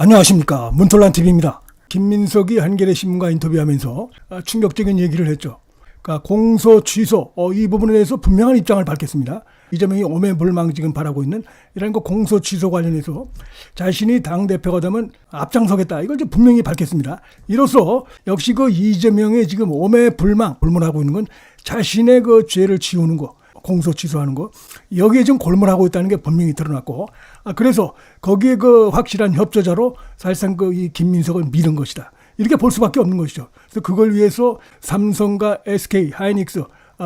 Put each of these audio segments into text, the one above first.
안녕하십니까, 문톨란TV입니다. 김민석이 한겨레 신문과 인터뷰하면서 충격적인 얘기를 했죠. 그러니까 공소 취소 이 부분에 대해서 분명한 입장을 밝혔습니다. 이재명이 오매불망 지금 바라고 있는 이런 거 공소 취소 관련해서 자신이 당대표가 되면 앞장서겠다, 이걸 좀 분명히 밝혔습니다. 이로써 역시 그 이재명의 지금 오매불망 불문하고 있는 건 자신의 그 죄를 지우는 거, 공소 취소하는 거, 여기에 지금 골몰하고 있다는 게 분명히 드러났고, 그래서 거기에 그 확실한 협조자로 사실상 그 이 김민석을 밀은 것이다, 이렇게 볼 수밖에 없는 것이죠. 그래서 그걸 위해서 삼성과 SK 하이닉스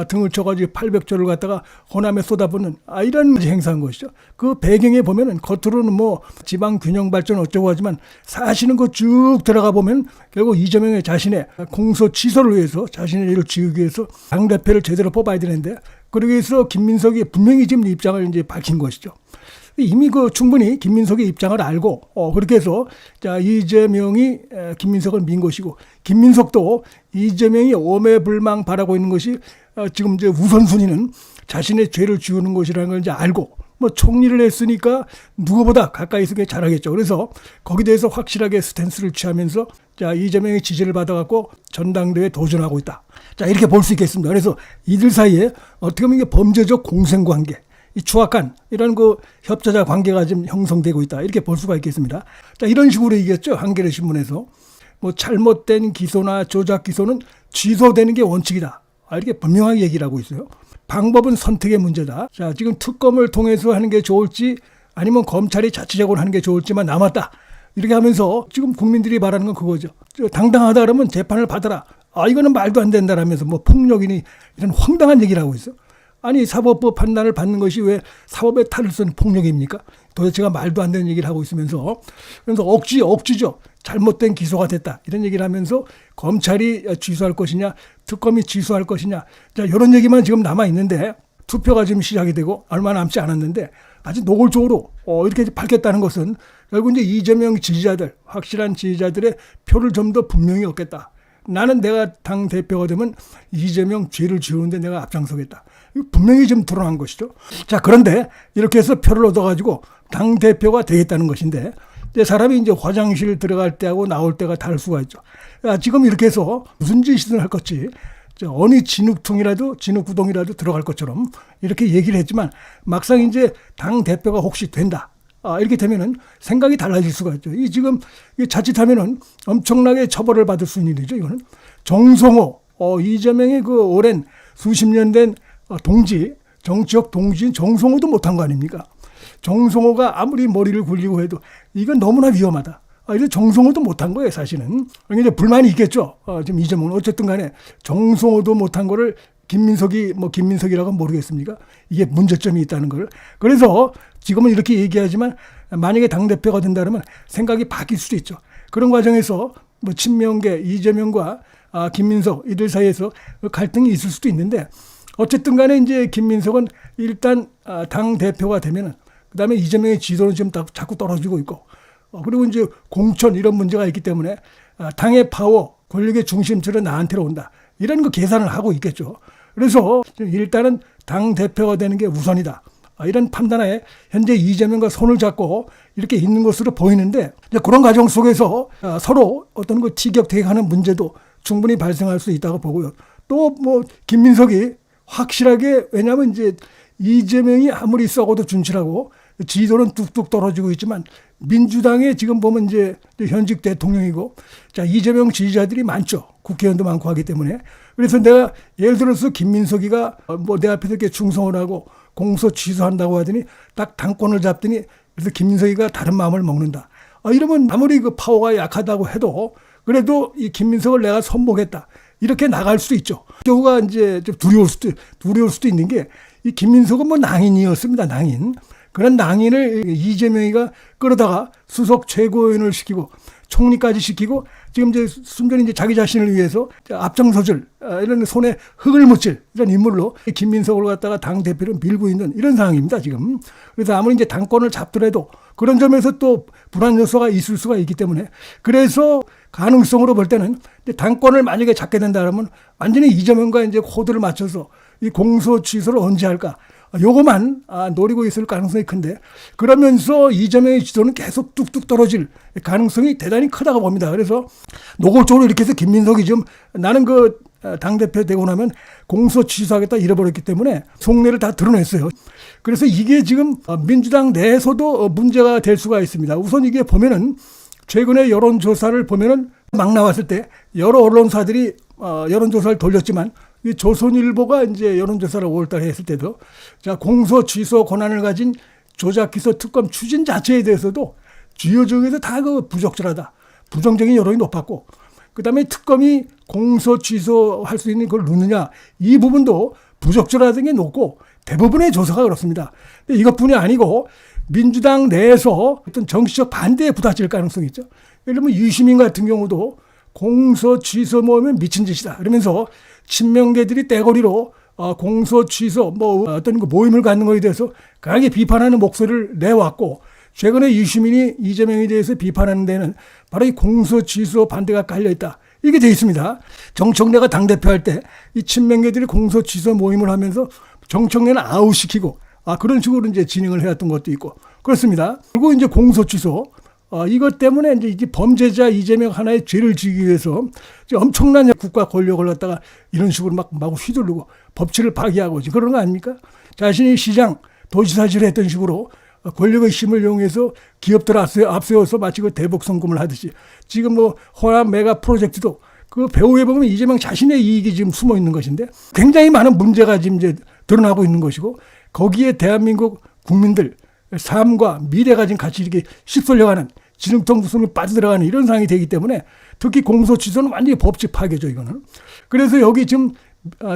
등을 쳐가지고 800조를 갖다가 호남에 쏟아붓는 이런 행사한 것이죠. 그 배경에 보면은 겉으로는 뭐 지방 균형 발전 어쩌고 하지만 사실은 그 쭉 들어가 보면 결국 이재명의 자신의 공소 취소를 위해서, 자신의 일을 지우기 위해서 당대표를 제대로 뽑아야 되는데, 그러기 위해서 김민석이 분명히 지금 입장을 이제 밝힌 것이죠. 이미 그 충분히 김민석의 입장을 알고 그렇게 해서 자, 이재명이 김민석을 민 것이고, 김민석도 이재명이 오매불망 바라고 있는 것이 지금 이제 우선순위는 자신의 죄를 지우는 것이라는 걸 이제 알고, 뭐 총리를 했으니까 누구보다 가까이서 잘하겠죠. 그래서 거기에 대해서 확실하게 스탠스를 취하면서 자, 이재명의 지지를 받아갖고 전당대회에 도전하고 있다. 자, 이렇게 볼 수 있겠습니다. 그래서 이들 사이에 어떻게 보면 이게 범죄적 공생관계, 이 추악한 이런 그 협조자 관계가 지금 형성되고 있다, 이렇게 볼 수가 있겠습니다. 자, 이런 식으로 얘기했죠, 한겨레 신문에서. 뭐 잘못된 기소나 조작 기소는 취소되는 게 원칙이다, 이렇게 분명하게 얘기를 하고 있어요. 방법은 선택의 문제다. 자, 지금 특검을 통해서 하는 게 좋을지 아니면 검찰이 자체적으로 하는 게 좋을지만 남았다, 이렇게 하면서 지금 국민들이 바라는 건 그거죠. 당당하다 그러면 재판을 받아라. 이거는 말도 안 된다라면서 뭐 폭력이니 이런 황당한 얘기를 하고 있어. 아니, 사법부 판단을 받는 것이 왜 사법의 탈을 쓴 폭력입니까? 도대체가 말도 안 되는 얘기를 하고 있으면서, 그래서 억지죠. 잘못된 기소가 됐다, 이런 얘기를 하면서 검찰이 취소할 것이냐, 특검이 취소할 것이냐, 자, 이런 얘기만 지금 남아 있는데, 투표가 지금 시작이 되고 얼마 남지 않았는데 아주 노골적으로 이렇게 밝혔다는 것은 결국 이제 이재명 지지자들, 확실한 지지자들의 표를 좀 더 분명히 얻겠다. 나는 내가 당 대표가 되면 이재명 죄를 지우는데 내가 앞장서겠다, 분명히 좀 드러난 것이죠. 자, 그런데 이렇게 해서 표를 얻어가지고 당 대표가 되겠다는 것인데, 사람이 이제 화장실 들어갈 때하고 나올 때가 다를 수가 있죠. 지금 이렇게 해서 무슨 짓이든 할 것지, 어느 진흙구덩이라도 들어갈 것처럼 이렇게 얘기를 했지만, 막상 이제 당 대표가 혹시 된다, 이렇게 되면은 생각이 달라질 수가 있죠. 지금 자칫하면은 엄청나게 처벌을 받을 수 있는 일이죠. 이거는 정성호, 이재명의 그 오랜 수십 년 된 동지, 정치적 동지인 정성호도 못한 거 아닙니까? 정성호가 아무리 머리를 굴리고 해도 이건 너무나 위험하다, 이래서 정성호도 못한 거예요, 사실은. 이제 불만이 있겠죠. 지금 이재명은 어쨌든 간에 정성호도 못한 거를 김민석이라고 모르겠습니까? 이게 문제점이 있다는 걸. 그래서 지금은 이렇게 얘기하지만 만약에 당대표가 된다 그러면 생각이 바뀔 수도 있죠. 그런 과정에서 뭐 친명계 이재명과 김민석 이들 사이에서 갈등이 있을 수도 있는데, 어쨌든 간에 이제 김민석은 일단 당대표가 되면은 그다음에 이재명의 지도는 지금 자꾸 떨어지고 있고, 그리고 이제 공천 이런 문제가 있기 때문에 당의 파워, 권력의 중심처럼 나한테로 온다, 이런 거 계산을 하고 있겠죠. 그래서 일단은 당 대표가 되는 게 우선이다, 이런 판단하에 현재 이재명과 손을 잡고 이렇게 있는 것으로 보이는데, 그런 과정 속에서 서로 어떤 그 티격태격하는 문제도 충분히 발생할 수 있다고 보고요. 또 뭐 김민석이 확실하게, 왜냐하면 이제 이재명이 아무리 썩어도 준치라고 지도는 뚝뚝 떨어지고 있지만 민주당에 지금 보면 이제 현직 대통령이고, 자, 이재명 지지자들이 많죠. 국회의원도 많고 하기 때문에. 그래서 내가 예를 들어서 김민석이가 뭐 내 앞에서 이렇게 충성을 하고 공소 취소한다고 하더니 딱 당권을 잡더니, 그래서 김민석이가 다른 마음을 먹는다, 이러면 아무리 그 파워가 약하다고 해도 그래도 이 김민석을 내가 선봉했다, 이렇게 나갈 수도 있죠. 경우가 이제 좀 두려울 수도 있는 게, 이 김민석은 뭐 낭인이었습니다. 낭인. 그런 낭인을 이재명이가 끌어다가 수석 최고위원을 시키고 총리까지 시키고, 지금 이제 순전히 이제 자기 자신을 위해서 앞장서줄, 이런 손에 흙을 묻힐 이런 인물로 김민석을 갖다가 당 대표를 밀고 있는 이런 상황입니다, 지금. 그래서 아무리 이제 당권을 잡더라도 그런 점에서 또 불안 요소가 있을 수가 있기 때문에, 그래서 가능성으로 볼 때는 당권을 만약에 잡게 된다 그러면 완전히 이재명과 이제 코드를 맞춰서 이 공소 취소를 언제 할까, 요거만 노리고 있을 가능성이 큰데, 그러면서 이재명의 지도는 계속 뚝뚝 떨어질 가능성이 대단히 크다고 봅니다. 그래서 노골적으로 이렇게 해서 김민석이 지금 나는 당대표 되고 나면 공소 취소하겠다 잃어버렸기 때문에 속내를 다 드러냈어요. 그래서 이게 지금 민주당 내에서도 문제가 될 수가 있습니다. 우선 이게 보면은 최근에 여론조사를 보면은 막 나왔을 때 여러 언론사들이 여론조사를 돌렸지만 이 조선일보가 이제 여론조사를 5월달에 했을 때도 자, 공소 취소 권한을 가진 조작기소 특검 추진 자체에 대해서도 주요 지역에서 다 부적절하다, 부정적인 여론이 높았고, 그다음에 특검이 공소 취소할 수 있는 걸 넣느냐, 이 부분도 부적절하다는 게 높고 대부분의 조사가 그렇습니다. 근데 이것뿐이 아니고 민주당 내에서 어떤 정치적 반대에 부닥칠 가능성이 있죠. 예를 들면 유시민 같은 경우도 공소 취소 모이면 미친 짓이다 그러면서 친명계들이 떼거리로 공소 취소 어떤 모임을 갖는 것에 대해서 강하게 비판하는 목소리를 내왔고, 최근에 유시민이 이재명에 대해서 비판하는 데는 바로 이 공소 취소 반대가 깔려있다, 이게 돼 있습니다. 정청래가 당대표할 때 이 친명계들이 공소 취소 모임을 하면서 정청래는 아웃시키고 그런 식으로 이제 진행을 해왔던 것도 있고 그렇습니다. 그리고 이제 공소 취소 이것 때문에 이제 범죄자 이재명 하나의 죄를 지기 위해서 엄청난 국가 권력을 갖다가 이런 식으로 막 휘두르고 법치를 파기하고 그런 거 아닙니까? 자신이 시장 도지사실을 했던 식으로 권력의 힘을 이용해서 기업들을 앞세워서 마치 대북 송금을 하듯이 지금 호남 메가 프로젝트도 그 배후에 보면 이재명 자신의 이익이 지금 숨어 있는 것인데 굉장히 많은 문제가 지금 이제 드러나고 있는 것이고, 거기에 대한민국 국민들 삶과 미래가 지금 같이 이렇게 휩쓸려가는 지능통 구성이 빠져들어가는 이런 상황이 되기 때문에 특히 공소 취소는 완전히 법칙 파괴죠, 이거는. 그래서 여기 지금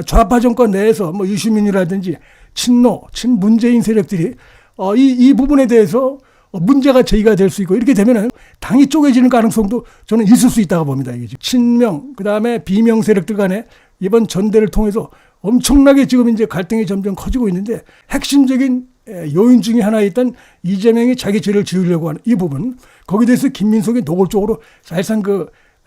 좌파 정권 내에서 유시민이라든지 친문재인 세력들이 이 부분에 대해서 문제가 제기가 될 수 있고, 이렇게 되면은 당이 쪼개지는 가능성도 저는 있을 수 있다고 봅니다. 이게 친명, 그 다음에 비명 세력들 간에 이번 전대를 통해서 엄청나게 지금 이제 갈등이 점점 커지고 있는데, 핵심적인 요인 중에 하나 있던 이재명이 자기 죄를 지으려고 하는 이 부분, 거기에 대해서 김민석이 노골적으로 사실상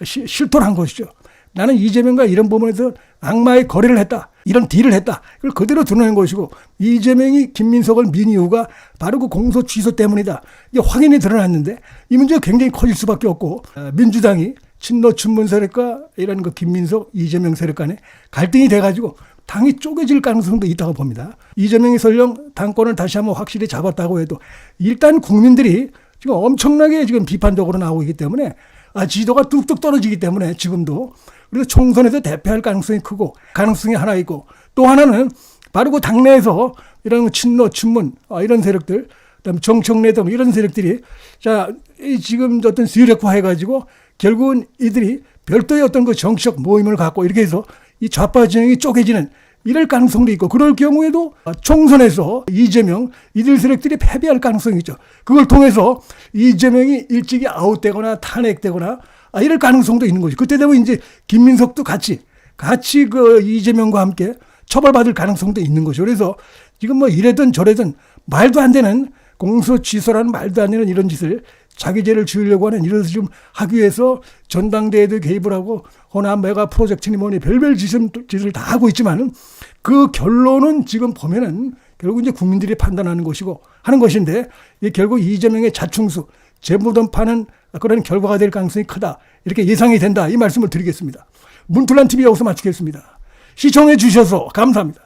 실토를 한 것이죠. 나는 이재명과 이런 부분에서 악마의 거래를 했다, 이런 딜을 했다, 그걸 그대로 드러낸 것이고, 이재명이 김민석을 민 이유가 바로 그 공소 취소 때문이다, 이게 확인이 드러났는데 이 문제가 굉장히 커질 수밖에 없고, 민주당이 친문 세력과 이런 김민석, 이재명 세력 간에 갈등이 돼가지고 당이 쪼개질 가능성도 있다고 봅니다. 이재명이 설령 당권을 다시 한번 확실히 잡았다고 해도 일단 국민들이 지금 엄청나게 지금 비판적으로 나오고 있기 때문에 지도가 뚝뚝 떨어지기 때문에 지금도, 그래서 총선에서 대패할 가능성이 크고, 가능성이 하나 있고, 또 하나는 바로 그 당내에서 이런 친문 이런 세력들, 그다음에 정청래 등 이런 세력들이 지금 어떤 세력화 해가지고 결국은 이들이 별도의 어떤 정치적 모임을 갖고 이렇게 해서 이 좌파 진영이 쪼개지는 이럴 가능성도 있고, 그럴 경우에도 총선에서 이재명 이들 세력들이 패배할 가능성이 있죠. 그걸 통해서 이재명이 일찍이 아웃되거나 탄핵되거나 이럴 가능성도 있는 거죠. 그때 되면 이제 김민석도 같이 이재명과 함께 처벌받을 가능성도 있는 거죠. 그래서 지금 이래든 저래든 말도 안 되는 공소 취소라는 말도 안 되는 이런 짓을 자기 죄를 지으려고 하는 이런 짓을 좀 하기 위해서 전당대회도 개입을 하고 호남 메가 프로젝트니 뭐니 별별 짓을 다 하고 있지만, 그 결론은 지금 보면은 결국 이제 국민들이 판단하는 것이고 하는 것인데, 이게 결국 이재명의 자충수, 재무돈 파는 그런 결과가 될 가능성이 크다, 이렇게 예상이 된다, 이 말씀을 드리겠습니다. 문틀란 TV 여기서 마치겠습니다. 시청해 주셔서 감사합니다.